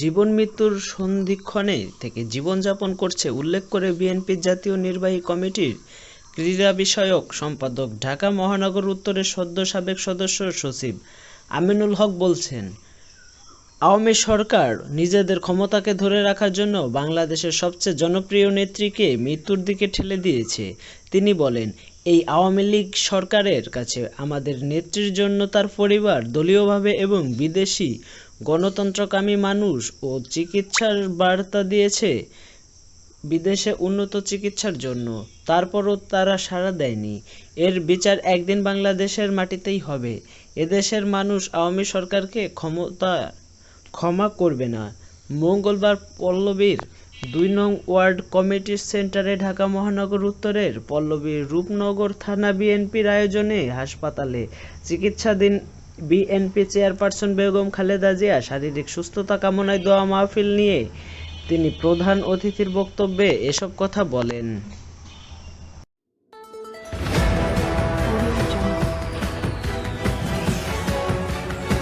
জীবন মৃত্যুর সন্ধিক্ষণে থেকে জীবনযাপন করছে উল্লেখ করে বিএনপির জাতীয় নির্বাহী কমিটির ক্রীড়া বিষয়ক সম্পাদক ঢাকা মহানগর উত্তরের সদ্য সাবেক সদস্য সচিব আমিনুল হক বলছেন, আওয়ামী সরকার নিজেদের ক্ষমতাকে ধরে রাখার জন্য বাংলাদেশের সবচেয়ে জনপ্রিয় নেত্রীকে মৃত্যুর দিকে ঠেলে দিয়েছে। তিনি বলেন, এই আওয়ামী লীগ সরকারের কাছে আমাদের নেত্রীর জন্য তার পরিবার দলীয়ভাবে এবং বিদেশি গণতন্ত্রকামী মানুষ ও চিকিৎসার বার্তা দিয়েছে বিদেশে উন্নত চিকিৎসার জন্য। তারপরও তারা সাড়া দেয়নি। এর বিচার একদিন বাংলাদেশের মাটিতেই হবে। এদেশের মানুষ আওয়ামী সরকারকে ক্ষমা করবে না। মঙ্গলবার পল্লবীর ২ নং ওয়ার্ড কমিটি সেন্টারে ঢাকা মহানগর উত্তরের পল্লবীর রূপনগর থানা বিএনপির আয়োজনে হাসপাতালে চিকিৎসাধীন বিএনপি চেয়ারপারসন বেগম খালেদা জিয়া শারীরিক সুস্থতা কামনায় দোয়া মাহফিল নিয়ে তিনি প্রধান অতিথির বক্তব্যে এসব কথা বলেন।